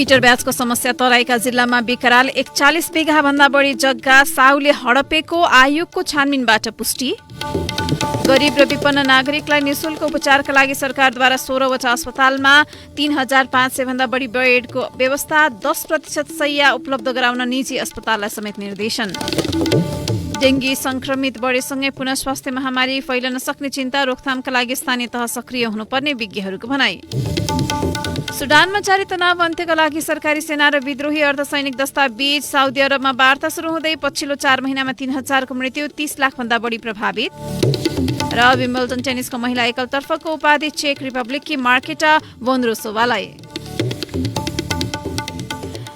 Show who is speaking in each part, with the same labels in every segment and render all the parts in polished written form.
Speaker 1: Metre ब्याजको समस्या तराईका जिल्लामा विकराल। 41 बिघा भन्दा बढी जग्गा साहुले हडपेको आयोगको छानबिनबाट पुष्टि। गरीब र विपन्न नागरिकलाई निशुल्क उपचारका लागि सरकारद्वारा 16वटा अस्पतालमा 3500 भन्दा बढी बेडको व्यवस्था। 10% शैय्या उपलब्ध गराउन निजी अस्पताललाई समेत निर्देशन। डेंगी संक्रमित बढेसँगै पुनः स्वास्थ्य महामारी फैलन सक्ने चिन्ता। रोकथामका लागि स्थानीय तह सक्रिय हुनुपर्ने विज्ञहरूको भनाई। सुडानमा जारी तनाव अन्त्यका लागि सरकारी सेना र विद्रोही अर्धसैनिक दस्ताबीज। साउदी अरबमा वार्ता सुरु हुँदै पछिल्लो 4 महिनामा 3000 को मृत्यु, 30 लाख भन्दा बढी प्रभावित। र विम्बल्डन टेनिसको महिला एकलतर्फको उपाधि चेक रिपब्लिककी मार्केटा वोन्द्रोसोवालाई।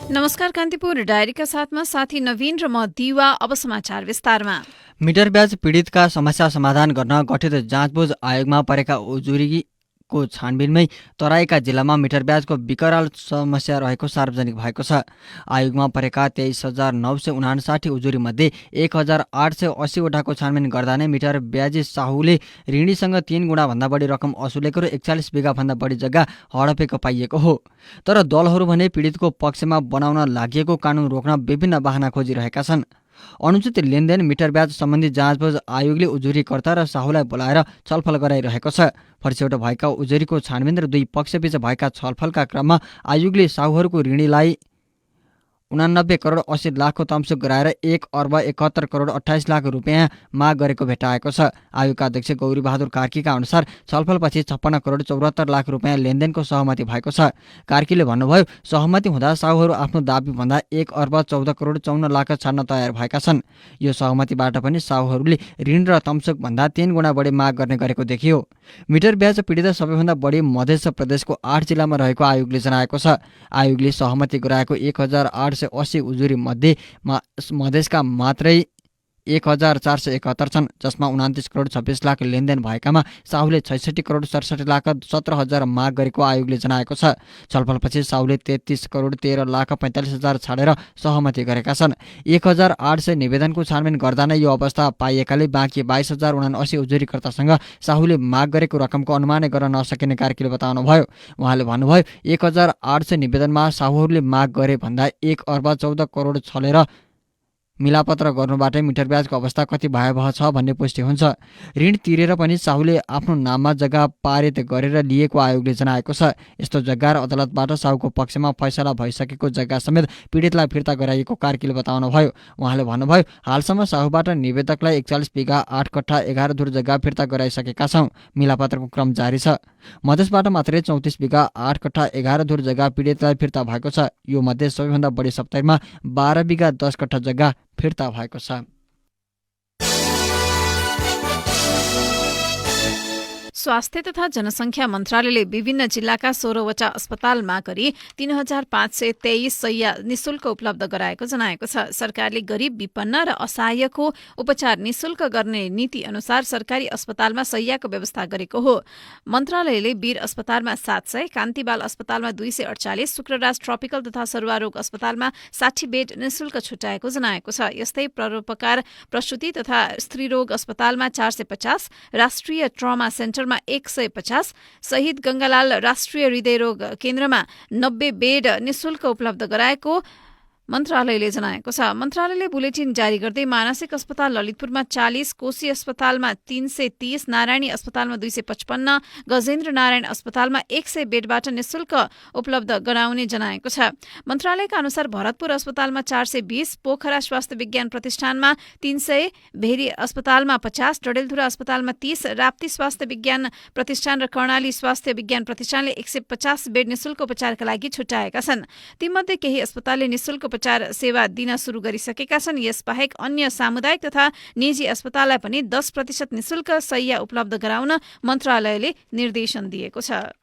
Speaker 1: नमस्कार, कान्तिपुर डायरीका साथमा साथी नवीन र म दिवा। अब समाचार विस्तारमा।
Speaker 2: मिटर ब्याज पीडितका समस्या समाधान गर्न गठित जाँचबुझ आयोगमा परेका उजुरीको छानबिनमै तराईका जिल्लामा मिटर ब्याजको विकराल समस्या रहेको सार्वजनिक भएको छ। आयोगमा परेका 23,959 उजुरी मध्ये 1,880 वटाको छानबिन गर्दा नै मिटर ब्याजी साहुले ऋणीसँग 3 गुणा भन्दा बढी रकम असुलेको र 41 बिघा भन्दा बढी जग्गा हडपेको पाइएको हो। तर दलहरू भने पीडितको पक्षमा बनाउन लागि कानुन रोक्न विभिन्न बहाना खोजिरहेका छन्। अनुचित लेनदेन मिटर ब्याज सम्बन्धी जाँचबुझ आयोगले उजुरीकर्ता र साहुलाई बोलाएर छलफल गराइरहेको छ। फर्सिबाट भएका उजुरीको छानबिन र दुई पक्षबीच भएका छलफलका क्रममा आयोगले साहुहरूको ऋणीलाई 89 करोड 80 लाखको तमसुक गराएर 1,71,28,00,000 रुपियाँ माग गरेको भेटाएको छ। आयोगका अध्यक्ष गौरी बहादुर कार्कीका अनुसार छलफलपछि 56 करोड 74 लाख रुपियाँ लेनदेनको सहमति भएको छ। कार्कीले भन्नुभयो, सहमति हुँदा साहुहरू आफ्नो दाबी भन्दा 1,14 करोड 54 लाख छाड्न तयार भएका छन्। यो सहमतिबाट पनि साहुहरूले ऋण र तमसुक भन्दा 3 गुणा बढी माग गर्ने गरेको देखियो। मिटर ब्याज पीडित सबैभन्दा बढी मध्य प्रदेशको 8 जिल्लामा रहेको आयोगले जनाएको छ। आयोगले सहमति गराएको 1,880 उजुरी मध्ये मधेसका मात्रै 1,471 छन्, जसमा 29 करोड 26 लाख लेनदेन भएकामा साहुले 66 करोड 67 लाख 17,000 माग गरेको आयोगले जनाएको छ। छलफलपछि साहुले 33 करोड 13 लाख 45,000 छाडेर सहमति गरेका छन्। 1,800 निवेदनको छानबिन गर्दा नै यो अवस्था पाइएकाले बाँकी 22,079 उजुरीकर्तासँग साहुले माग गरेको रकमको अनुमानै गर्न नसकिने कार्कीले बताउनुभयो। उहाँले भन्नुभयो, 1,800 निवेदनमा साहुहरूले माग गरे भन्दा 1,14 करोड छलेर मिलापत्र गर्नुबाटै मिटर ब्याजको अवस्था कति भयावह छ भन्ने पुष्टि हुन्छ। ऋण तिरेर पनि साहुले आफ्नो नाममा जग्गा पारित गरेर लिएको आयोगले जनाएको छ। यस्तो जग्गा र अदालतबाट साहुको पक्षमा फैसला भइसकेको जग्गा समेत पीडितलाई फिर्ता गराइएको कार्कीले बताउनुभयो। उहाँले भन्नुभयो, हालसम्म साहुबाट निवेदकलाई 41 बिघा 8 कट्ठा 11 धुर जग्गा फिर्ता गराइसकेका छौँ। मिलापत्रको क्रम जारी छ। मधेसबाट मात्रै 34 बिघा 8 कट्ठा 11 धुर जग्गा पीडितलाई फिर्ता भएको छ। यो मध्ये सबैभन्दा बढी सप्ताहमा 12 बिघा 10 कट्ठा जग्गा फिर्ता भएको छ।
Speaker 1: स्वास्थ्य तथा जनसङ्ख्या मन्त्रालयले विभिन्न जिल्लाका 16वटा अस्पतालमा गरी 3523 शैय्या निशुल्क उपलब्ध गराएको जनाएको छ। सरकारले गरिब, विपन्न र असहायको उपचार निशुल्क गर्ने नीति अनुसार सरकारी अस्पतालमा शैय्याको व्यवस्था गरेको हो। मन्त्रालयले वीर अस्पतालमा 700, कान्तिबाल अस्पतालमा 248, शुक्रराज ट्रपिकल तथा सरुवा रोग अस्पतालमा 60 बेड निशुल्क छुट्याएको जनाएको छ। यस्तै परोपकार प्रसूति तथा स्त्रीरोग अस्पतालमा 450, राष्ट्रिय ट्रमा सेन्टरमा 150, शहीद गंगालाल राष्ट्रिय हृदयरोग केन्द्रमा 90 बेड निशुल्क उपलब्ध गराएको मन्त्रालयले जनाएको छ। मन्त्रालयले बुलेटिन जारी गर्दै मानसिक अस्पताल ललितपुरमा 40, कोशी अस्पतालमा 330, नारायणी अस्पतालमा 255, गजेन्द्र नारायण अस्पतालमा 100 बेडबाट निशुल्क उपलब्ध गराउने जनाएको छ। मन्त्रालयका अनुसार भरतपुर अस्पतालमा 420, पोखरा स्वास्थ्य विज्ञान प्रतिष्ठानमा 300, भेरी अस्पतालमा 50, डडेलधुरा अस्पतालमा 30, राप्ती स्वास्थ्य विज्ञान प्रतिष्ठान र कर्णाली स्वास्थ्य विज्ञान प्रतिष्ठानले 150 बेड निशुल्क उपचारका लागि छुट्याएका छन्। तीमध्ये केही अस्पतालले निशुल्क उपचार सेवा दिन सुरु गरिसकेका छन्। यसबाहेक अन्य सामुदायिक तथा निजी अस्पताललाई पनि 10% निशुल्क शैय्या उपलब्ध गराउन मन्त्रालयले निर्देशन दिएको छ।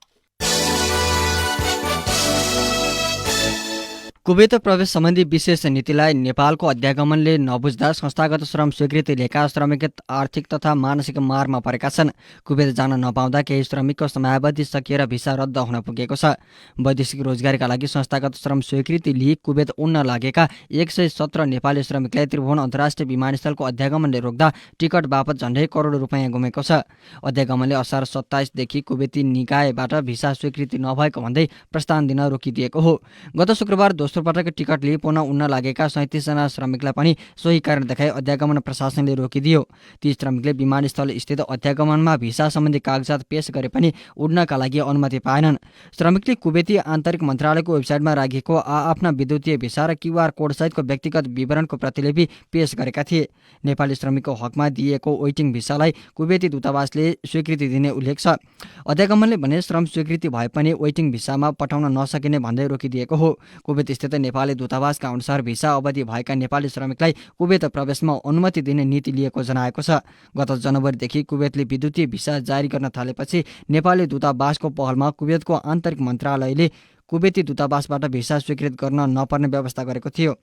Speaker 2: कुवेत प्रवेश सम्बन्धी विशेष नीतिलाई नेपालको अध्यागमनले नबुझ्दा संस्थागत श्रम स्वीकृति लिएका श्रमिक आर्थिक तथा मानसिक मारमा परेका छन्। कुवेत जान नपाउँदा केही श्रमिकको समयावधि सकिएर भिसा रद्द हुन पुगेको छ। वैदेशिक रोजगारीका लागि संस्थागत श्रम स्वीकृति लिई कुवेत उड्न लागेका 117 नेपाली श्रमिकलाई त्रिभुवन अन्तर्राष्ट्रिय विमानस्थलको अध्यागमनले रोक्दा टिकट बापत झन्डै करोड रुपियाँ गुमेको छ। अध्यागमनले असार 27 देखि कुवेती निकायबाट भिसा स्वीकृति नभएको भन्दै प्रस्थान दिन रोकिदिएको हो। गत शुक्रबार दोस्रो पटक टिकट लिई पुनः उड्न लागेका 37 जना श्रमिकलाई पनि सोही कारण देखाई अध्यागमन प्रशासनले रोकिदियो। ती श्रमिकले विमानस्थल स्थित अध्यागमनमा भिसा सम्बन्धी कागजात पेश गरे पनि उड्नका लागि अनुमति पाएनन्। श्रमिकले कुवेती आन्तरिक मन्त्रालयको वेबसाइटमा राखिएको आफ्ना विद्युतीय भिसा र क्युआर कोडसहितको व्यक्तिगत विवरणको प्रतिलिपि पेश गरेका थिए। नेपाली श्रमिकको हकमा दिइएको वेटिङ भिसालाई कुवेती दूतावासले स्वीकृति दिने उल्लेख छ। अध्यागमनले भने श्रम स्वीकृति भए पनि वेटिङ भिसामा पठाउन नसकिने भन्दै रोकिदिएको हो। कुवेत स्थित नेपाली दूतावासका अनुसार भिसा अवधि भएका नेपाली श्रमिकलाई कुवेत प्रवेशमा अनुमति दिने नीति लिएको जनाएको छ। गत जनवरीदेखि कुवेतले विद्युतीय भिसा जारी गर्न थालेपछि नेपाली दूतावासको पहलमा कुवेतको आन्तरिक मन्त्रालयले कुवेती दूतावासबाट भिसा स्वीकृत गर्न नपर्ने व्यवस्था गरेको थियो।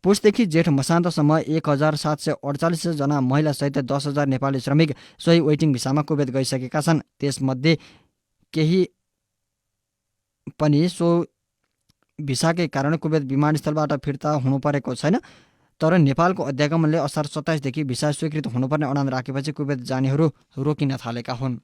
Speaker 2: पुसदेखि जेठ मसान्तसम्म 1748 जना महिला सहित 10,000 नेपाली श्रमिक सोही वेटिङ भिसामा कुवेत गइसकेका छन्। त्यसमध्ये केही पनि सो भिसाकै कारण कुवेत विमानस्थलबाट फिर्ता हुनु परेको छैन। तर नेपालको अध्यागमनले असार 27 देखि भिसा स्वीकृत हुनुपर्ने अडान राखेपछि कुवेत जानेहरू रोकिन थालेका हुन्।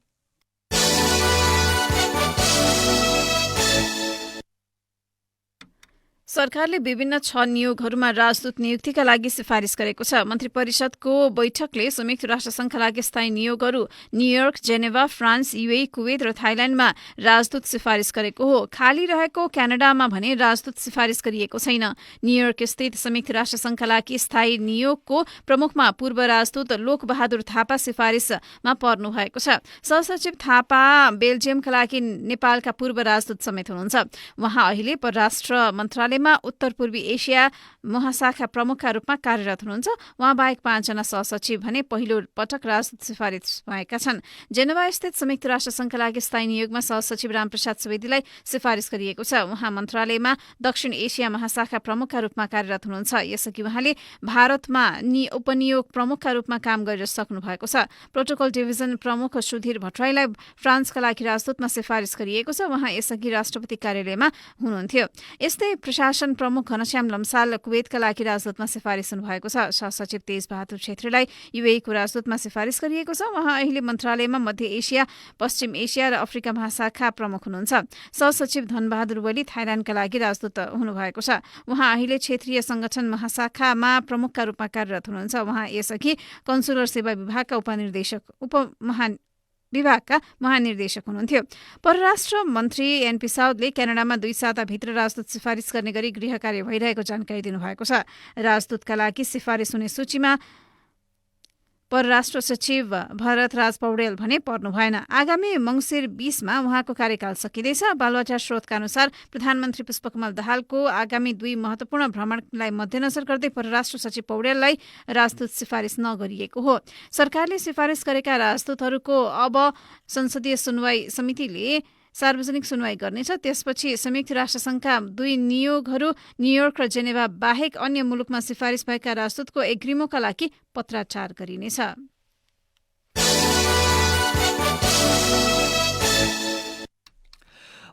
Speaker 1: सरकारले विभिन्न 6 नियोगहरूमा राजदूत नियुक्तिका लागि सिफारिस गरेको छ। मन्त्री परिषदको बैठकले संयुक्त राष्ट्रसङ्घका लागि स्थायी नियोगहरू New York, Geneva, France, UAE, Kuwait र थाइल्याण्डमा राजदूत सिफारिस गरेको हो। खाली रहेको क्यानाडामा भने राजदूत सिफारिस गरिएको छैन। न्युयोर्क स्थित संयुक्त राष्ट्रसङ्घका लागि स्थायी नियोगको प्रमुखमा पूर्व राजदूत लोकबहादुर थापा सिफारिसमा पर्नु भएको छ। सहसचिव थापा बेल्जियमका लागि नेपालका पूर्व राजदूत समेत हुनुहुन्छ। उहाँ अहिले परराष्ट्र मन्त्रालय उत्तर पूर्वी एसिया महाशाखा प्रमुखका रूपमा कार्यरत हुनुहुन्छ। उहाँ बाहेक 5 जना सहसचिव भने पहिलो पटक राजदूत सिफारिस भएका छन्। जेनेभा स्थित संयुक्त राष्ट्रसङ्घका लागि स्थायी नियोगमा सहसचिव रामप्रसाद सुवेदीलाई सिफारिस गरिएको छ। उहाँ मन्त्रालयमा दक्षिण एसिया महाशाखा प्रमुखका रूपमा कार्यरत हुनुहुन्छ। यसअघि उहाँले भारतमा उपनियोग प्रमुखका रूपमा काम गरिसक्नु भएको छ। प्रोटोकल डिभिजन प्रमुख सुधीर भट्टराईलाई फ्रान्सका लागि राजदूतमा सिफारिस गरिएको छ। उहाँ यसअघि राष्ट्रपति कार्यालयमा हुनुहुन्थ्यो। यस्तै प्रशासन प्रमुख घनश्याम लम्साल कुवेतका लागि राजदूतमा सिफारिस हुनुभएको छ। सहसचिव तेज बहादुर छेत्रीलाई युएईको राजदूतमा सिफारिस गरिएको छ। उहाँ अहिले मन्त्रालयमा मध्य एसिया, पश्चिम एसिया र अफ्रिका महाशाखा प्रमुख हुनुहुन्छ। सहसचिव धनबहादुर वली थाइल्याण्डका लागि राजदूत हुनुभएको छ। उहाँ अहिले क्षेत्रीय संगठन महाशाखामा प्रमुखका रूपमा कार्यरत हुनुहुन्छ। उहाँ यसअघि कन्सुलर सेवा विभागका महानिर्देशक हुनुहुन्थ्यो। परराष्ट्र मन्त्री एनपी साउदले क्यानाडामा 2 साताभित्र राजदूत सिफारिस गर्ने गरी गृह कार्य भइरहेको जानकारी दिनुभएको छ। राजदूतका लागि सिफारिस हुने सूचीमा परराष्ट्र सचिव भरतराज पौडेल भने पर्नु भएन। आगामी मङ्सिर 20 मा उहाँको कार्यकाल सकिँदैछ। बालुवाटार स्रोतका अनुसार प्रधानमन्त्री पुष्पकमल दाहालको आगामी 2 महत्वपूर्ण भ्रमणलाई मध्यनजर गर्दै परराष्ट्र सचिव पौडेललाई राजदूत सिफारिस नगरिएको हो। सरकारले सिफारिस गरेका राजदूतहरूको अब संसदीय सुनवाई समितिले सार्वजनिक सुनवाई गर्नेछ। त्यसपछि संयुक्त राष्ट्रसङ्घका 2 नियोगहरू न्युयोर्क र जेनेभा बाहेक अन्य मुलुकमा सिफारिस भएका राजदूतको एग्रिमोका लागि पत्राचार गरिनेछ।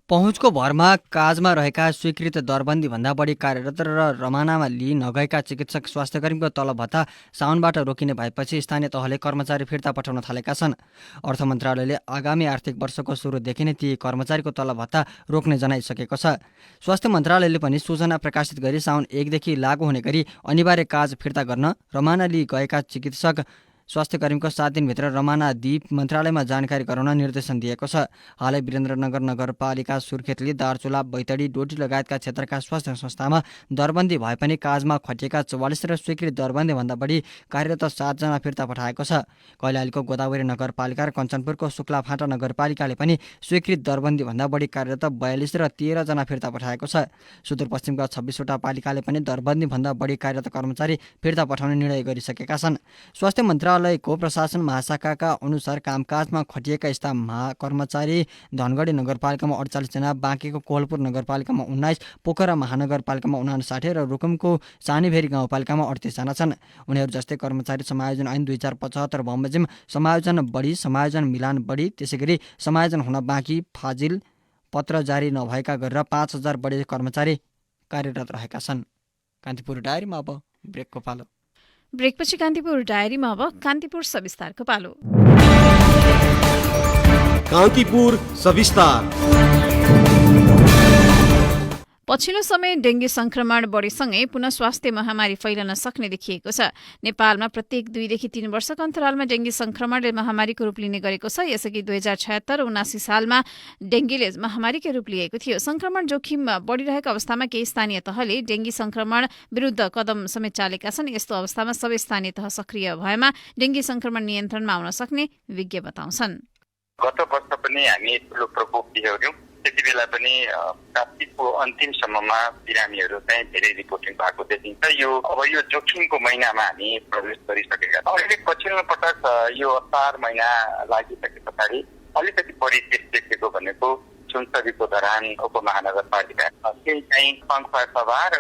Speaker 2: पहुँचको भरमा काजमा रहेका स्वीकृत दरबन्दीभन्दा बढी कार्यरत र रमानामा लिई नगएका चिकित्सक स्वास्थ्यकर्मीको तलब भत्ता साउनबाट रोकिने भएपछि स्थानीय तहले कर्मचारी फिर्ता पठाउन थालेका छन्। अर्थ मन्त्रालयले आगामी आर्थिक वर्षको सुरुदेखि नै ती कर्मचारीको तलब भत्ता रोक्ने जनाइसकेको छ। स्वास्थ्य मन्त्रालयले पनि सूचना प्रकाशित गरी साउन 1 देखि लागू हुने गरी अनिवार्य काज फिर्ता गर्न रमाना लिई गएका चिकित्सक स्वास्थ्यकर्मीको 7 दिनभित्र रमाना दिई मन्त्रालयमा जानकारी गराउन निर्देशन दिएको छ। हालै वीरेन्द्रनगर नगरपालिका सुर्खेतले दार्चुला, बैतडी, डोटी लगायतका क्षेत्रका स्वास्थ्य संस्थामा दरबन्दी भए पनि काजमा खटिएका 44 र स्वीकृत दरबन्दीभन्दा बढी कार्यरत 7 जना फिर्ता पठाएको छ। कैलालीको गोदावरी नगरपालिका र कञ्चनपुरको शुक्लाफाँटा नगरपालिकाले पनि स्वीकृत दरबन्दीभन्दा बढी कार्यरत 42 र 13 जना फिर्ता पठाएको छ। सुदूरपश्चिमका 26 वटा पालिकाले पनि दरबन्दीभन्दा बढी कार्यरत कर्मचारी फिर्ता पठाउने निर्णय गरिसकेका छन्। स्वास्थ्य मन्त्रालय मन्त्रालयको प्रशासन महाशाखाका अनुसार कामकाजमा खटिएका स्टाफ कर्मचारी धनगढी नगरपालिकामा 48 जना, बाँकीको कोहलपुर नगरपालिकामा 19, पोखरा महानगरपालिकामा 59 र रुकुमको सानीभेरी गाउँपालिकामा 38 जना छन्। उनीहरू जस्तै कर्मचारी समायोजन ऐन 2075 बमोजिम समायोजन बढी, समायोजन मिलान बढी, त्यसैगरी समायोजन हुन बाँकी फाजिल पत्र जारी नभएका गरेर 5000 बढी कर्मचारी कार्यरत रहेका छन्। कान्तिपुर डायरीमा अब ब्रेकको पालो।
Speaker 1: ब्रेकपछि कान्तिपुर डायरीमा अब कान्तिपुर सविस्तारको पालो।
Speaker 3: कान्तिपुर सविस्तार।
Speaker 1: पछिल्लो समय डेङ्गी संक्रमण बढेसँगै पुनः स्वास्थ्य महामारी फैलन सक्ने देखिएको छ। नेपालमा प्रत्येक 2 देखि 3 वर्षको अन्तरालमा डेङ्गी संक्रमणले महामारीको रूप लिने गरेको छ। यसअघि 2076-79 सालमा डेङ्गीले महामारीको रूप लिएको थियो। संक्रमण जोखिम बढिरहेको अवस्थामा केही स्थानीय तहले डेङ्गी संक्रमण विरुद्ध कदम समेत चालेका छन्। यस्तो अवस्थामा सबै स्थानीय तह सक्रिय भएमा डेङ्गी संक्रमण नियन्त्रणमा आउन सक्ने विज्ञ बताउँछन्।
Speaker 4: गत वर्ष पनि हामी ठुलो प्रकोप देख्यौँ। त्यति बेला पनि कार्तिकको अन्तिमसम्ममा बिरामीहरू चाहिँ धेरै रिपोर्टिङ भएको देखिन्छ। यो जोखिमको महिनामा हामी प्रवेश गरिसकेका छौँ। अहिले पछिल्लो पटक यो असार महिना लागिसके पछाडि अलिकति बढी केस देखेको भनेको सुनसरीको धरान उपमहानगरपालिका, केही चाहिँ सङ्खुवासभा र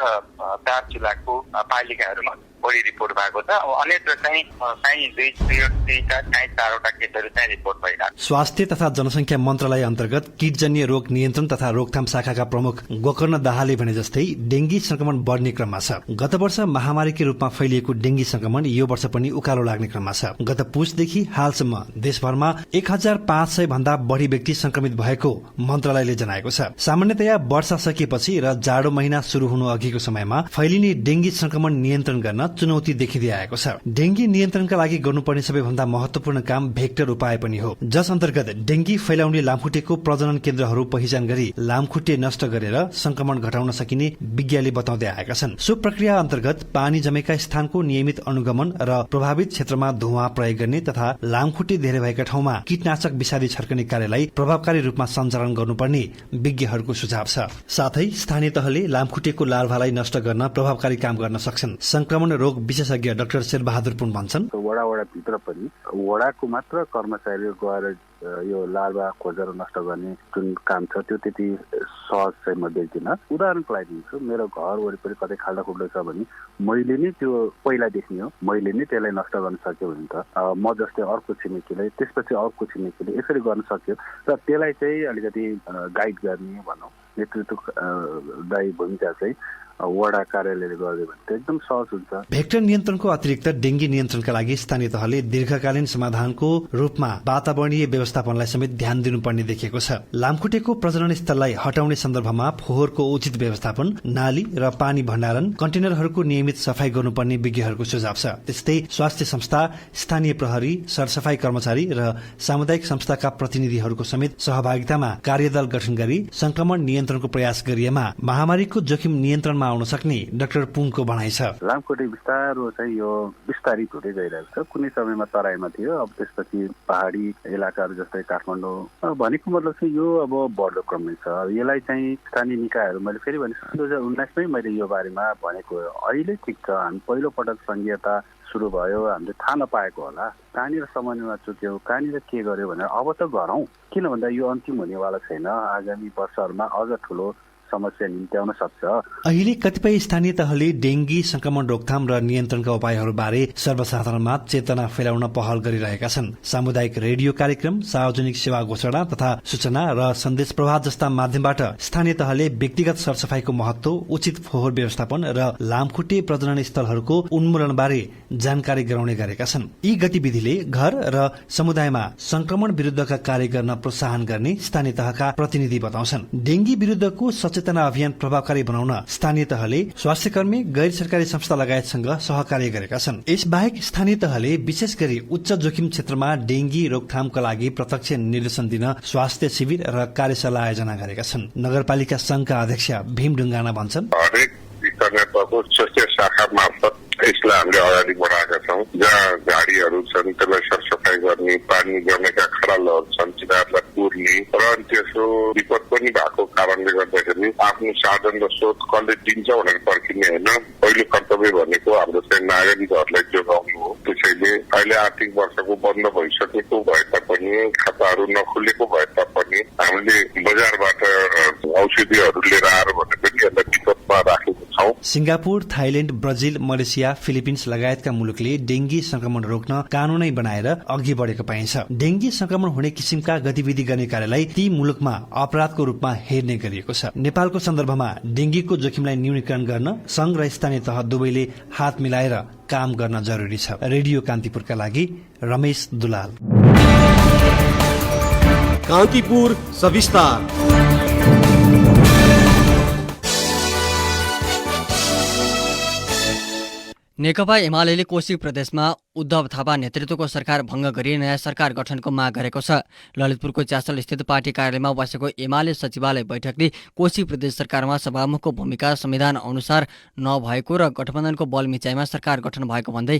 Speaker 4: दार्चुलाको पालिकाहरूमा बढी रिपोर्ट भएको छ। अन्यत्र चाहिँ कहीँ 2-3टा कहीँ 4वटा केसहरू चाहिँ रिपोर्ट भइरहेको छ।
Speaker 3: स्वास्थ्य तथा जनसङ्ख्या मन्त्रालय अन्तर्गत कीटजन्य रोग नियन्त्रण तथा रोकथाम शाखाका प्रमुख गोकर्ण दाहालले भने जस्तै डेङ्गी संक्रमण बढ्ने क्रममा छ। गत वर्ष महामारीकै रूपमा फैलिएको डेङ्गी संक्रमण यो वर्ष पनि उकालो लाग्ने क्रममा छ। गत पुसदेखि हालसम्म देशभरमा 1500 भन्दा बढी व्यक्ति संक्रमित भएको मन्त्रालयले जनाएको छ। सामान्यतया वर्षा सकिएपछि र जाडो महिना शुरू हुनु अघिको समयमा फैलिने डेङ्गी संक्रमण नियन्त्रण गर्न चुनौती देखिँदै आएको छ। डेङ्गी नियन्त्रणका लागि गर्नुपर्ने सबैभन्दा महत्वपूर्ण काम भेक्टर उपाय पनि हो, जस अन्तर्गत डेङ्गी फैलाउने लामखुट्टेको प्रजनन केन्द्रहरू पहिचान गरी लामखुट्टे नष्ट गरेर संक्रमण घटाउन सकिने विज्ञले बताउँदै आएका छन्। सो प्रक्रिया अन्तर्गत पानी जमेका स्थानको नियमित अनुगमन र प्रभावित क्षेत्रमा धुवा प्रयोग गर्ने तथा लामखुट्टे धेरै भएका ठाउँमा कीटनाशक विषादी छर्कने कार्यलाई प्रभावकारी रूपमा सञ्चालन गर्नुपर्ने विज्ञहरूको सुझाव छ। साथै स्थानीय तहले लामखुट्टेको लार्भालाई नष्ट गर्न प्रभावकारी काम गर्न सक्छन्। संक्रमण रोग विशेषज्ञ डाक्टर शेरबहादुर पुन भन्छन्,
Speaker 5: वडा भित्र पनि वडाको मात्र कर्मचारीहरू गएर यो लार्भा खोजेर नष्ट गर्ने जुन काम छ त्यो त्यति सहज चाहिँ म देख्दिनँ। उदाहरणको लागि दिन्छु, मेरो घर वरिपरि कतै खाल्डा खुल्डा छ भने मैले नै त्यो पहिला देख्ने हो, मैले नै त्यसलाई नष्ट गर्न सक्यो भने त म जस्तै अर्को छिमेकीले, त्यसपछि अर्को छिमेकीले यसरी गर्न सक्यो र त्यसलाई चाहिँ अलिकति गाइड गर्ने भनौँ नेतृत्वदायी भूमिका चाहिँ वडा कार्यालयले गर्यो भने त एकदम सहज हुन्छ।
Speaker 3: भेक्टर नियन्त्रणको अतिरिक्त डेङ्गी नियन्त्रणका लागि स्थानीय तहले दीर्घकालीन समाधानको रूपमा वातावरणीय व्यवस्थापनलाई समेत ध्यान दिनुपर्ने देखिएको छ। लामखुट्टेको प्रजनन स्थललाई हटाउने सन्दर्भमा फोहोरको उचित व्यवस्थापन, नाली र पानी भण्डारण, कन्टेनरहरूको नियमित सफाई गर्नुपर्ने विज्ञहरूको सुझाव छ। त्यस्तै स्वास्थ्य संस्था, स्थानीय प्रहरी, सरसफाई कर्मचारी र सामुदायिक संस्थाका प्रतिनिधिहरूको समेत सहभागितामा कार्यदल गठन गरी संक्रमण नियन्त्रणको प्रयास गरिएमा महामारीको जोखिम नियन्त्रणमा आउन सक्ने डाक्टर पुङको भनाइ छ।
Speaker 5: लामखुट्टे बिस्तारो चाहिँ यो विस्तारित हुँदै गइरहेको छ। कुनै समयमा तराईमा थियो, अब त्यसपछि पहाडी इलाकाहरू जस्तै काठमाडौँ, भनेको मतलब चाहिँ यो अब बढ्दो क्रममै छ। यसलाई चाहिँ स्थानीय निकायहरू मैले फेरि भने 2019मै मैले यो बारेमा भनेको, अहिले ठिक छ हामी पहिलो पटक संघीयता सुरु भयो, हामीले थाहा नपाएको होला, कहाँनिर समन्वयमा चुक्यो, कहाँनिर के गर्यो भनेर अब त गरौँ। किन भन्दा यो अन्तिम हुनेवाला छैन, आगामी वर्षहरूमा अझ ठुलो समस्या निम्त्याउन सक्छ।
Speaker 3: अहिले कतिपय स्थानीय तहले डेङ्गी संक्रमण रोकथाम र नियन्त्रणका उपायहरूबारे सर्वसाधारणमा चेतना फैलाउन पहल गरिरहेका छन्। सामुदायिक रेडियो कार्यक्रम, सार्वजनिक सेवा घोषणा तथा सूचना र सन्देश प्रवाह जस्ता माध्यमबाट स्थानीय तहले व्यक्तिगत सरसफाईको महत्व, उचित फोहोर व्यवस्थापन र लामखुट्टे प्रजनन स्थलहरूको उन्मूलनबारे जानकारी गराउने गरेका छन्। यी गतिविधिले घर र समुदायमा संक्रमण विरुद्धका कार्य गर्न प्रोत्साहन गर्ने स्थानीय तहका प्रतिनिधि बताउँछन्। डेङ्गी विरुद्धको सचेतना अभियान प्रभावकारी बनाउन स्थानीय तहले स्वास्थ्यकर्मी, गैर सरकारी संस्था लगायतसँग सहकार्य गरेका छन्। यसबाहेक स्थानीय तहले विशेष गरी उच्च जोखिम क्षेत्रमा डेङ्गी रोकथामका लागि प्रत्यक्ष निर्देशन दिन स्वास्थ्य शिविर र कार्यशाला आयोजना गरेका छन्। नगरपालिका संघका अध्यक्ष भीम ढुङ्गाना भन्छन्,
Speaker 6: हरेक स्वास्थ्य शाखा मार्फत यसलाई हामीले अगाडि बढाएका छौँ। जहाँ गाडीहरू छन् त्यसलाई सरसफाई गर्ने, पानी जमेका खरालहरू छन् तिनीहरूलाई पुर्ने र त्यसो विपद पनि भएको कारणले गर्दाखेरि आफ्नो साधन र स्रोत कसले दिन्छ भनेर पर्खिने होइन। पहिलो कर्तव्य भनेको हाम्रो चाहिँ नागरिकहरूलाई जोगाउनु हो। त्यसैले अहिले आर्थिक वर्षको बन्द भइसकेको भए तापनि खाताहरू नखुलेको भए तापनि हामीले बजारबाट औषधिहरू लिएर आएर भने पनि यसलाई विकल्पमा राखेको छौँ।
Speaker 3: Singapore, Thailand, Brazil, Malaysia, Philippines लगायतका मुलुकले डेंगी संक्रमण रोक्न कानूनै बनाएर अघि बढेको पाइन्छ। डेंगी संक्रमण हुने किसिमका गतिविधि गर्ने कार्यलाई ती मुलुकमा अपराधको रूपमा हेर्ने गरिएको छ। नेपालको सन्दर्भमा डेंगीको जोखिमलाई न्यूनीकरण गर्न संघ र स्थानीय तह दुवैले हात मिलाएर काम गर्न जरुरी छ। रेडियो कान्तिपुरका लागि रमेश दुलाल।
Speaker 7: कान्तिपुर सविस्तार।
Speaker 2: नेकपा एमाले कोशी प्रदेशमा उद्धव थापा नेतृत्वको सरकार भङ्ग गरी नयाँ सरकार गठनको माग गरेको छ। ललितपुरको च्यासल स्थित पार्टी कार्यालयमा बसेको एमाले सचिवालय बैठकले कोशी प्रदेश सरकारमा सभामुखको भूमिका संविधान अनुसार नभएको र गठबन्धनको बल मिचाइमा सरकार गठन भएको भन्दै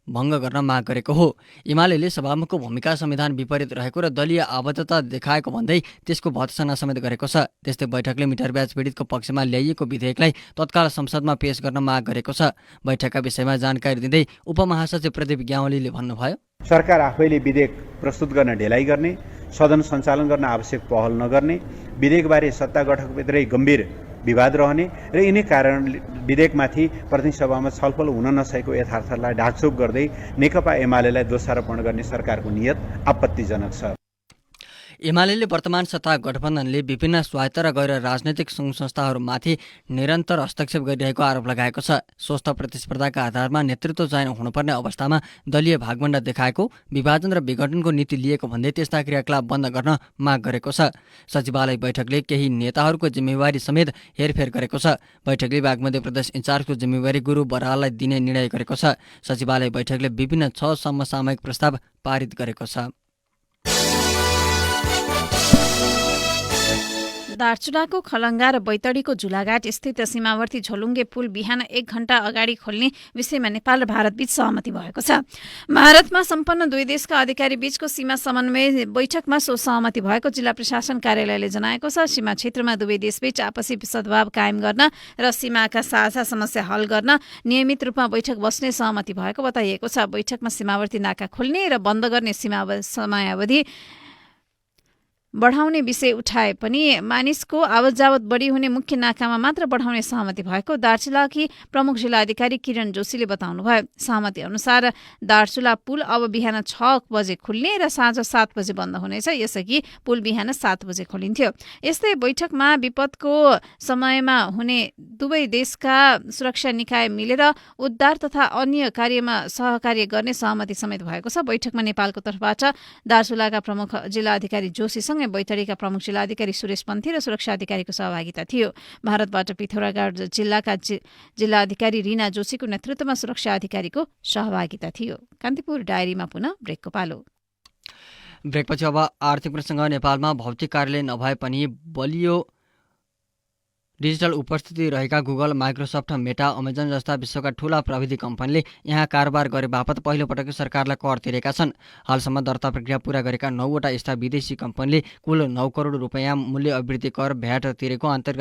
Speaker 2: भङ्ग गर्न माग गरेको हो। एमाले सभामुखको भूमिका संविधान विपरीत रहेको र दलीय आबद्धता देखाएको भन्दै त्यसको भत्सना समेत गरेको छ। त्यस्तै बैठकले मिटर ब्याज पीडितको पक्षमा ल्याइएको विधेयकलाई तत्काल संसदमा पेश गर्न माग गरेको छ। बैठकका विषयमा जानकारी दिँदै उपमहासचिव प्रदीप ग्यावालीले भन्नुभयो,
Speaker 8: सरकार आफैले विधेयक प्रस्तुत गर्न ढिलाइ गर्ने, सदन सञ्चालन गर्न आवश्यक पहल नगर्ने, विधेयकबारे सत्ता गठकभित्रै गम्भीर विवाद रहने र यिनै कारण विधेयकमाथि प्रतिनिधि सभामा छलफल हुन नसकेको यथार्थलाई ढाकछोप गर्दै नेकपा एमालेलाई दोषारोपण गर्ने सरकारको नियत आपत्तिजनक छ।
Speaker 2: एमाले वर्तमान सत्ता गठबन्धनले विभिन्न स्वायत्त र गैर राजनैतिक सङ्घ संस्थाहरूमाथि निरन्तर हस्तक्षेप गरिरहेको आरोप लगाएको छ। स्वस्थ प्रतिस्पर्धाका आधारमा नेतृत्व चयन हुनुपर्ने अवस्थामा दलीय भागभण्डा देखाएको, विभाजन र विघटनको नीति लिएको भन्दै त्यस्ता क्रियाकलाप बन्द गर्न माग गरेको छ। सचिवालय बैठकले केही नेताहरूको जिम्मेवारी समेत हेरफेर गरेको छ। बैठकले बागमती प्रदेश इन्चार्जको जिम्मेवारी गुरु बराललाई दिने निर्णय गरेको छ। सचिवालय बैठकले विभिन्न 6 समसामयिक प्रस्ताव पारित गरेको छ।
Speaker 1: दार्चुलाको खलङ्गा र बैतडीको झुलाघाट स्थित सीमावर्ती झोलुङ्गे पुल बिहान 1 घण्टा अगाडि खोल्ने विषयमा नेपाल र भारतबीच सहमति भएको छ। भारतमा सम्पन्न दुई देशका अधिकारी बीचको सीमा समन्वय बैठकमा सो सहमति भएको जिल्ला प्रशासन कार्यालयले जनाएको छ। सीमा क्षेत्रमा दुवै देशबीच आपसी सद्भाव कायम गर्न र सीमाका साझा समस्या हल गर्न नियमित रूपमा बैठक बस्ने सहमति भएको बताइएको छ। बैठकमा सीमावर्ती नाका खोल्ने र बन्द गर्ने समयावधि बढाउने विषय उठाए पनि मानिसको आवत जावत बढी हुने मुख्य नाकामा मात्र बढाउने सहमति भएको दार्चुलाकी प्रमुख जिल्लाधिकारी किरण जोशीले बताउनुभयो। सहमति अनुसार दार्चुला पुल अब बिहान 6 बजे खुल्ने र साँझ 7 बजे बन्द हुनेछ। यसअघि पुल बिहान 7 बजे खोलिन्थ्यो। यस्तै बैठकमा विपदको समयमा हुने दुवै देशका सुरक्षा निकाय मिलेर उद्धार तथा अन्य कार्यमा सहकार्य गर्ने सहमति समेत भएको छ। बैठकमा नेपालको तर्फबाट दार्चुलाका प्रमुख जिल्लाधिकारी जोशीसँग बैतडीका प्रमुख जिल्लाधिकारी सुरेश पन्थी र सुरक्षा अधिकारीको सहभागिता थियो। भारतबाट पिथौरागढ जिल्लाका जिल्लाधिकारी रीना जोशीको नेतृत्वमा सुरक्षा अधिकारीको सहभागिता थियो। कान्तिपुर डायरीमा पुनः ब्रेकको पालो।
Speaker 2: ब्रेकपछि अब आर्थिक प्रसङ्ग। नेपालमा भौतिक कार्यालय नभए पनि बलियो डिजिटल उपस्थिति रहेका गुगल, माइक्रोसफ्ट, मेटा, अमेजन जस्ता विश्वका ठूला प्रविधि कम्पनीले यहाँ कारोबार गरे बापत पहिलो पटक सरकारलाई कर तिरेका छन्। हालसम्म दर्ता प्रक्रिया पूरा गरेका 9वटा यस्ता विदेशी कम्पनीले कुल 9 करोड रुपैयाँ मूल्य अभिवृद्धि कर भ्याट तिरेको आन्तरिक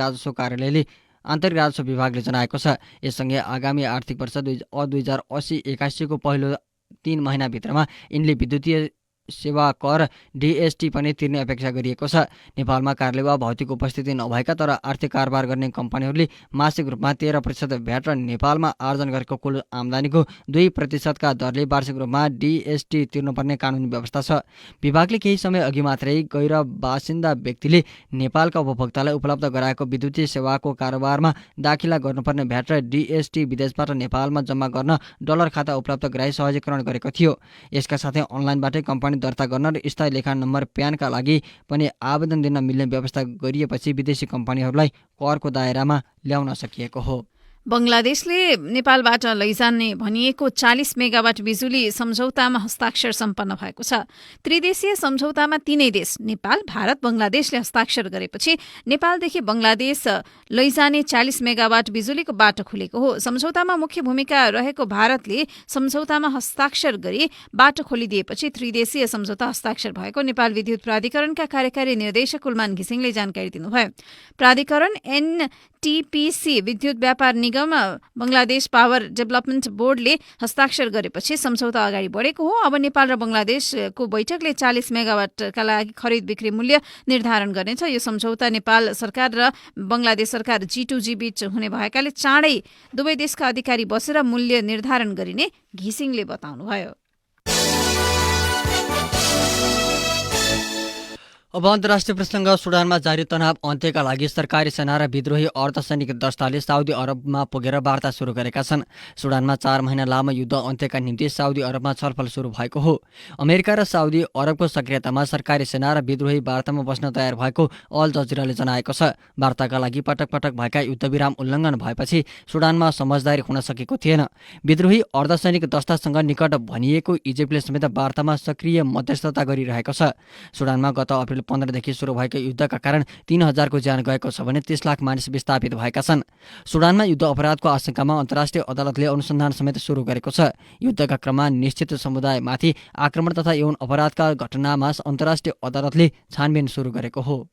Speaker 2: राजस्व विभागले जनाएको छ। यससँगै आगामी आर्थिक वर्ष 2080-81 को पहिलो 3 महिनाभित्रमा यिनले विद्युतीय सेवा कर डिएसटी पनि तिर्ने अपेक्षा गरिएको छ। नेपालमा कार्यालय वा भौतिक उपस्थिति नभएका तर आर्थिक कारोबार गर्ने कम्पनीहरूले मासिक रूपमा 13% भ्याट र नेपालमा आर्जन गरेको कुल आम्दानीको 2% दरले वार्षिक रूपमा डिएसटी तिर्नुपर्ने कानुनी व्यवस्था छ। विभागले केही समय अघि मात्रै गैर बासिन्दा व्यक्तिले नेपालका उपभोक्तालाई उपलब्ध गराएको विद्युतीय सेवाको कारोबारमा दाखिला गर्नुपर्ने भ्याट र डिएसटी विदेशबाट नेपालमा जम्मा गर्न डलर खाता उपलब्ध गराई सहजीकरण गरेको थियो। यसका साथै अनलाइनबाटै कम्पनी दर्ता गर्न र स्थायी लेखा नम्बर प्यानका लागि पनि आवेदन दिन मिल्ने व्यवस्था गरिएपछि विदेशी कम्पनीहरूलाई करको दायरामा ल्याउन सकिएको हो।
Speaker 1: बंगलादेशले नेपालबाट लैजाने भनिएको 40 मेगावाट बिजुली सम्झौतामा हस्ताक्षर सम्पन्न भएको छ। त्रिदेशीय सम्झौतामा तीनै देश नेपाल, भारत, बंगलादेशले हस्ताक्षर गरेपछि नेपालदेखि बंगलादेश लैजाने 40 मेगावाट बिजुलीको बाटो खुलेको हो। सम्झौतामा मुख्य भूमिका रहेको भारतले सम्झौतामा हस्ताक्षर गरी बाटो खोलिदिएपछि त्रिदेशीय सम्झौता हस्ताक्षर भएको नेपाल विद्युत प्राधिकरणका कार्यकारी निर्देशक कुलमान घिसिङले जानकारी दिनुभयो। प्राधिकरण एनटीपीसी विद्युत व्यापार निगम निगम बङ्गलादेश पावर डेभलपमेन्ट बोर्डले हस्ताक्षर गरेपछि सम्झौता अगाडि बढेको हो। अब नेपाल र बङ्गलादेशको बैठकले 40 मेगावाटका लागि खरिद बिक्री मूल्य निर्धारण गर्नेछ। यो सम्झौता नेपाल सरकार र बङ्गलादेश सरकार G2G बीच हुने भएकाले चाँडै दुवै देशका अधिकारी बसेर मूल्य निर्धारण गरिने घिसिङले बताउनुभयो।
Speaker 2: अब अन्तर्राष्ट्रिय प्रसङ्ग सुडानमा जारी तनाव अन्त्यका लागि सरकारी सेना र विद्रोही अर्धसैनिक दस्ताले साउदी अरबमा पुगेर वार्ता सुरु गरेका छन्। सुडानमा 4 महिना लामो युद्ध अन्त्यका निम्ति साउदी अरबमा छलफल सुरु भएको हो। अमेरिका र साउदी अरबको सक्रियतामा सरकारी सेना र विद्रोही वार्तामा बस्न तयार भएको अल जजिराले जनाएको छ। वार्ताका लागि पटक पटक भएका युद्धविराम उल्लङ्घन भएपछि सुडानमा समझदारी हुन सकेको थिएन। विद्रोही अर्धसैनिक दस्तासँग निकट भनिएको इजिप्टले समेत वार्तामा सक्रिय मध्यस्थता गरिरहेको छ। सुडानमा गत अप्रिल 15 देखि सुरु भएको युद्धका कारण 3000 को ज्यान गएको छ भने 30 लाख मानिस विस्थापित भएका छन्। सुडानमा युद्ध अपराधको आशंकामा अन्तर्राष्ट्रिय अदालतले अनुसन्धान समेत सुरु गरेको छ। युद्धका क्रममा निश्चित समुदायमाथि आक्रमण तथा यौन अपराधका घटनामा अन्तर्राष्ट्रिय अदालतले छानबिन सुरु गरेको हो।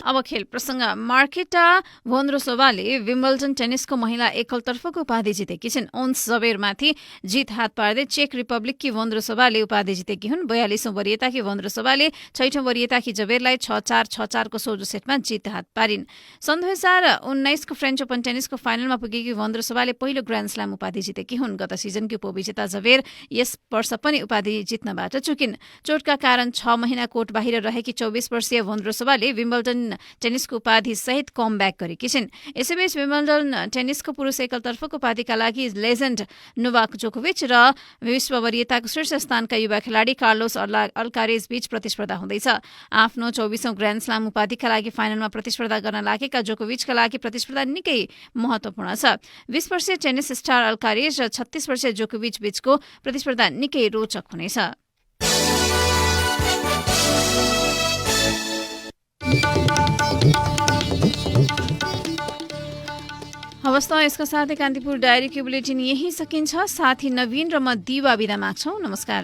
Speaker 1: अब खेल प्रसङ्ग। मार्केटा भोन्द्रोसोभाले विम्बल्डन टेनिसको महिला एकलतर्फको उपाधि जितेकी छिन्। ओन्स जबेरमाथि जित हात पार्दै चेक रिपब्लिककी भोन्द्रोसोभाले उपाधि जितेकी हुन्। 42औं वरियताकी भोन्द्रोसोभाले 6औं वरियताकी जबेरलाई 6-4, 6-4 को सोझो सेटमा जित हात पारिन्। सन् 2019 को फ्रेन्च ओपन टेनिसको फाइनलमा पुगेकी भोन्द्रोसोभाले पहिलो ग्रान्ड स्ल्याम उपाधि जितेकी हुन्। गत सिजनकी उपविजेता जबेर यस वर्ष पनि उपाधि जित्नबाट चुकिन्। चोटका कारण 6 महिना कोर्ट बाहिर रहेकी 24 वर्षीय भोन्द्रोसोभाले विम्बल्डन टेनिसको उपाधि सहित कमब्याक गरेकी छिन्। यसैबीच विम्बल्डन टेनिसको पुरुष एकलतर्फको उपाधिका लागि लेजेन्ड नोभाक जोकोभिच र विश्व वरियताको शीर्ष स्थानका युवा खेलाडी कार्लोस अल्कारेज बीच प्रतिस्पर्धा हुँदैछ। आफ्नो 24औं ग्रान्ड स्ल्याम उपाधिका लागि फाइनलमा प्रतिस्पर्धा गर्न लागेका जोकोभिचका लागि प्रतिस्पर्धा निकै महत्वपूर्ण छ। 20 वर्षीय टेनिस स्टार अल्कारेज र 36 वर्षीय जोकोभिच बीचको प्रतिस्पर्धा निकै रोचक हुनेछ। हवस् त यसका साथै कान्तिपुर डायरीको बुलेटिन यही सकिन्छ। साथी नवीन र म दिवा बिदा माग्छौँ। नमस्कार।